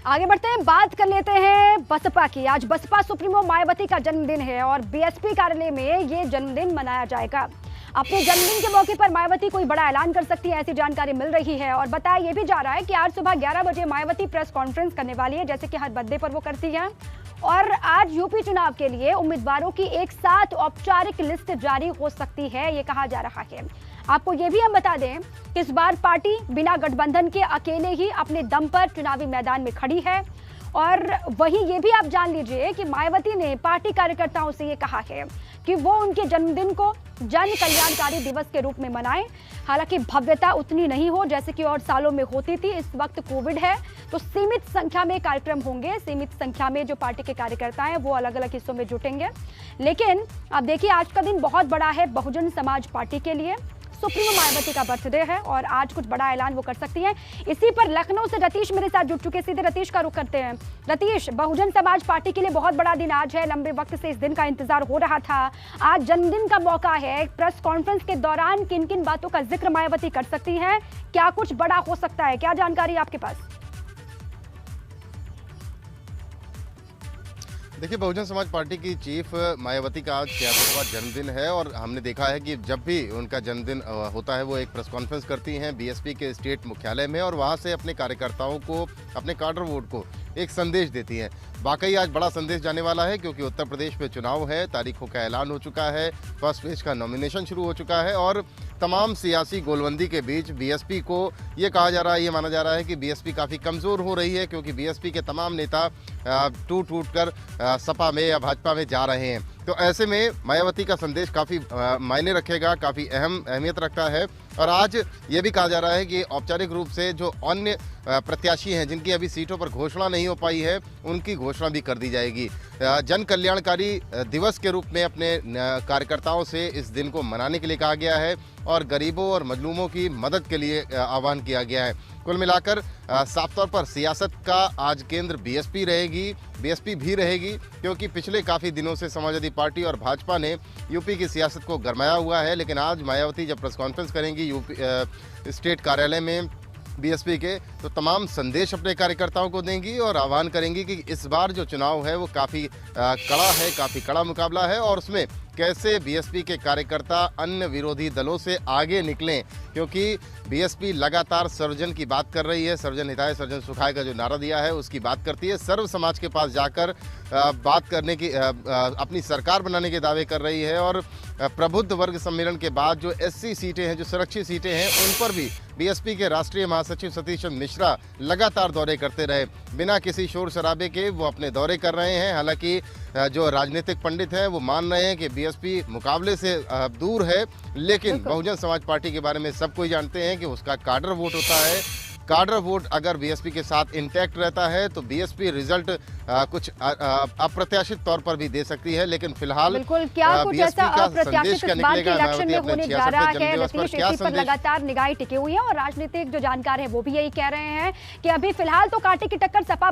आगे बढ़ते हैं, बात कर लेते हैं बसपा की। आज बसपा सुप्रीमो मायावती का जन्मदिन है और बीएसपी कार्यालय में ये जन्मदिन मनाया जाएगा। अपने जन्मदिन के मौके पर मायावती कोई बड़ा ऐलान कर सकती है, ऐसी जानकारी मिल रही है। और बताया यह भी जा रहा है कि आज सुबह 11 बजे मायावती प्रेस कॉन्फ्रेंस करने वाली है, जैसे कि हर बर्थडे पर वो करती है। और आज यूपी चुनाव के लिए उम्मीदवारों की एक साथ औपचारिक लिस्ट जारी हो सकती है, ये कहा जा रहा है। आपको ये भी हम बता दें कि इस बार पार्टी बिना गठबंधन के अकेले ही अपने दम पर चुनावी मैदान में खड़ी है। और वहीं ये भी आप जान लीजिए कि मायावती ने पार्टी कार्यकर्ताओं से ये कहा है कि वो उनके जन्मदिन को जन कल्याणकारी दिवस के रूप में मनाएं। हालांकि भव्यता उतनी नहीं हो जैसे कि और सालों में होती थी। इस वक्त कोविड है तो सीमित संख्या में कार्यक्रम होंगे, सीमित संख्या में जो पार्टी के कार्यकर्ता हैं वो अलग अलग हिस्सों में जुटेंगे। लेकिन अब देखिए, आज का दिन बहुत बड़ा है बहुजन समाज पार्टी के लिए। सुप्रीमो मायावती का बर्थडे है और आज कुछ बड़ा ऐलान वो कर सकती हैं। इसी पर लखनऊ से रतीश मेरे साथ जुड़ चुके, सीधे रतीश का रुख करते हैं। रतीश, बहुजन समाज पार्टी के लिए बहुत बड़ा दिन आज है, लंबे वक्त से इस दिन का इंतजार हो रहा था। आज जन्मदिन का मौका है, प्रेस कॉन्फ्रेंस के दौरान किन किन बातों का जिक्र मायावती कर सकती हैं, क्या कुछ बड़ा हो सकता है, क्या जानकारी आपके पास? देखिए, बहुजन समाज पार्टी की चीफ मायावती का आज 66वां जन्मदिन है और हमने देखा है कि जब भी उनका जन्मदिन होता है वो एक प्रेस कॉन्फ्रेंस करती हैं बीएसपी के स्टेट मुख्यालय में और वहां से अपने कार्यकर्ताओं को, अपने काडर वोट को एक संदेश देती हैं। वाकई आज बड़ा संदेश जाने वाला है क्योंकि उत्तर प्रदेश में चुनाव है, तारीखों का ऐलान हो चुका है, फर्स्ट फेज का नॉमिनेशन शुरू हो चुका है और तमाम सियासी गोलबंदी के बीच बीएसपी को ये कहा जा रहा है, ये माना जा रहा है कि बीएसपी काफ़ी कमज़ोर हो रही है क्योंकि बीएसपी के तमाम नेता टूट कर सपा में या भाजपा में जा रहे हैं। तो ऐसे में मायावती का संदेश काफ़ी मायने रखेगा, काफ़ी अहमियत रखता है। और आज ये भी कहा जा रहा है कि औपचारिक रूप से जो अन्य प्रत्याशी हैं जिनकी अभी सीटों पर घोषणा नहीं हो पाई है, उनकी घोषणा भी कर दी जाएगी। जन कल्याणकारी दिवस के रूप में अपने कार्यकर्ताओं से इस दिन को मनाने के लिए कहा गया है और गरीबों और मजलूमों की मदद के लिए आह्वान किया गया है। कुल मिलाकर साफ तौर पर सियासत का आज केंद्र बीएसपी भी रहेगी क्योंकि पिछले काफ़ी दिनों से समाजवादी पार्टी और भाजपा ने यूपी की सियासत को गरमाया हुआ है। लेकिन आज मायावती जब प्रेस कॉन्फ्रेंस करेंगी यूपी स्टेट कार्यालय में बीएसपी के, तो तमाम संदेश अपने कार्यकर्ताओं को देंगी और आह्वान करेंगी कि इस बार जो चुनाव है वो काफ़ी कड़ा है, काफ़ी कड़ा मुकाबला है और उसमें कैसे बीएसपी के कार्यकर्ता अन्य विरोधी दलों से आगे निकलें क्योंकि बीएसपी लगातार सर्वजन की बात कर रही है। सर्वजन हिताय सर्वजन सुखाय का जो नारा दिया है उसकी बात करती है। सर्व समाज के पास जाकर बात करने की, अपनी सरकार बनाने के दावे कर रही है और प्रबुद्ध वर्ग सम्मेलन के बाद जो एससी सीटें हैं, जो सुरक्षित सीटें हैं, उन पर भी बीएसपी के राष्ट्रीय महासचिव सतीश चंद्र मिश्रा लगातार दौरे करते रहे। बिना किसी शोर शराबे के वो अपने दौरे कर रहे हैं। हालांकि जो राजनीतिक पंडित हैं वो मान रहे हैं कि बीएसपी मुकाबले से दूर है, लेकिन बहुजन समाज पार्टी के बारे में सब कोई जानते हैं कि उसका काडर वोट होता है। काडर वोट अगर बीएसपी के साथ इंटैक्ट रहता है तो बीएसपी रिजल्ट कुछ अप्रत्याशित तौर पर भी दे सकती है। लेकिन फिलहाल बिल्कुल क्या कुछ ऐसा अप्रत्याशित इस बार के इलेक्शन में होने जा रहा है, रतीश, इसी पर लगातार निगाहें टिकी हुई है और राजनीतिक जो जानकार हैं वो भी यही कह रहे हैं कि अभी फिलहाल तो कांटे की टक्कर सपा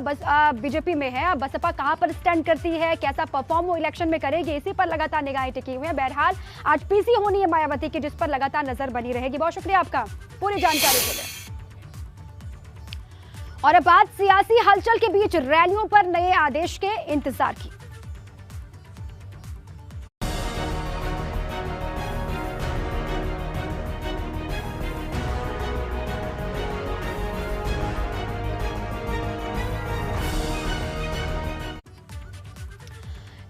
बीजेपी में है। अब बसपा कहां पर स्टैंड करती है, कैसा परफॉर्म वो इलेक्शन में करेगी, इसी पर लगातार निगाहें टिकी हुई है। बहरहाल आज पीसी होनी है मायावती की, जिस पर लगातार नजर बनी रहेगी। बहुत शुक्रिया आपका पूरी जानकारी के लिए। और अब बात सियासी हलचल के बीच रैलियों पर नए आदेश के इंतजार की।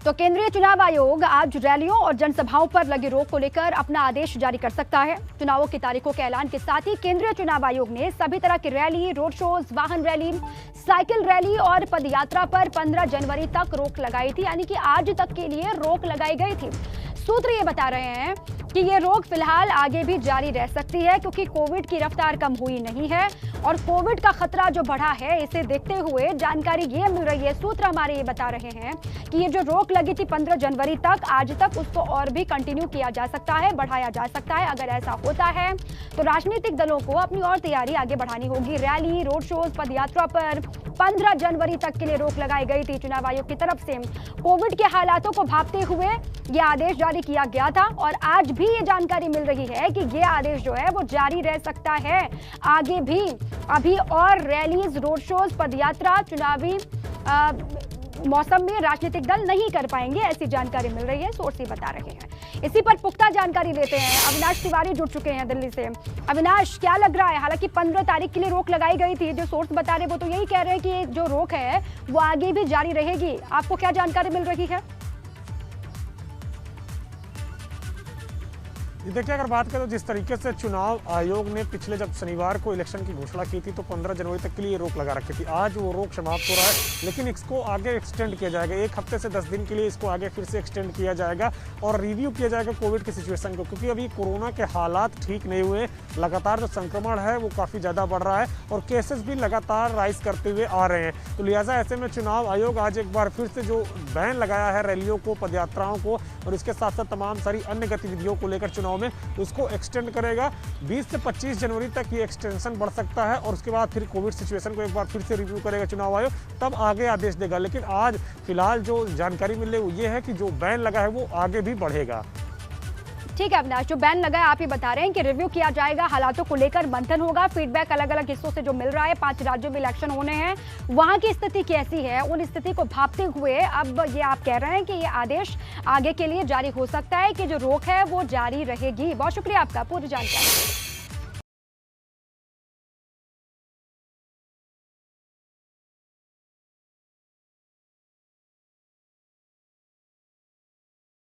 तो केंद्रीय चुनाव आयोग आज रैलियों और जनसभाओं पर लगी रोक को लेकर अपना आदेश जारी कर सकता है। चुनावों की तारीखों के ऐलान के साथ ही केंद्रीय चुनाव आयोग ने सभी तरह की रैली, रोड शोज, वाहन रैली, साइकिल रैली और पदयात्रा पर 15 जनवरी तक रोक लगाई थी, यानी कि आज तक के लिए रोक लगाई गई थी। सूत्र ये बता रहे हैं कि ये रोक फिलहाल आगे भी जारी रह सकती है क्योंकि कोविड की रफ्तार कम हुई नहीं है और कोविड का खतरा जो बढ़ा है, इसे देखते हुए जानकारी ये मिल रही है, सूत्र हमारे ये बता रहे हैं कि ये जो रोक लगी थी 15 जनवरी तक, आज तक उसको और भी कंटिन्यू किया जा सकता है, बढ़ाया जा सकता है। अगर ऐसा होता है तो राजनीतिक दलों को अपनी और तैयारी आगे बढ़ानी होगी। रैली, रोड शोज, पदयात्रा पर 15 जनवरी तक के लिए रोक लगाई गई थी चुनाव आयोग की तरफ से। कोविड के हालातों को भांपते हुए यह आदेश जारी किया गया था और आज भी भी ये जानकारी मिल रही है कि ये आदेश जो है वो जारी रह सकता है आगे भी। अभी और रैलीज, रोड शोज, पदयात्रा चुनावी मौसम में राजनीतिक दल नहीं कर पाएंगे, ऐसी जानकारी मिल रही है, सोर्स ही बता रहे हैं। इसी पर पुख्ता जानकारी लेते हैं, अविनाश तिवारी जुड़ चुके हैं दिल्ली से। अविनाश, क्या लग रहा है? हालांकि 15 तारीख के लिए रोक लगाई गई थी, जो सोर्स बता रहे वो तो यही कह रहे हैं कि जो रोक है वो आगे भी जारी रहेगी। आपको क्या जानकारी मिल रही है? देखिए, अगर बात करें तो जिस तरीके से चुनाव आयोग ने पिछले जब शनिवार को इलेक्शन की घोषणा की थी तो 15 जनवरी तक के लिए रोक लगा रखी थी। आज वो रोक समाप्त हो रहा है, लेकिन इसको आगे एक्सटेंड किया जाएगा। 1 हफ्ते से 10 दिन के लिए इसको आगे फिर से एक्सटेंड किया जाएगा और रिव्यू किया जाएगा कोविड की सिचुएशन को, क्योंकि अभी कोरोना के हालात ठीक नहीं हुए। लगातार जो संक्रमण है वो काफ़ी ज़्यादा बढ़ रहा है और केसेस भी लगातार राइज करते हुए आ रहे हैं। तो लिहाजा ऐसे में चुनाव आयोग आज एक बार फिर से जो बैन लगाया है रैलियों को, पदयात्राओं को और इसके साथ साथ तमाम सारी अन्य गतिविधियों को लेकर चुनाव में, उसको एक्सटेंड करेगा। 20 से 25 जनवरी तक ये एक्सटेंशन बढ़ सकता है और उसके बाद फिर कोविड सिचुएशन को एक बार फिर से रिव्यू करेगा चुनाव आयोग, तब आगे आदेश देगा। लेकिन आज फिलहाल जो जानकारी मिल रही है वो ये है कि जो बैन लगा है वो आगे भी बढ़ेगा। ठीक है अविनाश, जो बैन लगा है आप ही बता रहे हैं कि रिव्यू किया जाएगा, हालातों को लेकर मंथन होगा, फीडबैक अलग अलग हिस्सों से जो मिल रहा है। 5 राज्यों में इलेक्शन होने हैं, वहां की स्थिति कैसी है, उन स्थिति को भांपते हुए अब ये आप कह रहे हैं कि ये आदेश आगे के लिए जारी हो सकता है कि जो रोक है वो जारी रहेगी। बहुत शुक्रिया आपका पूरी जानकारी।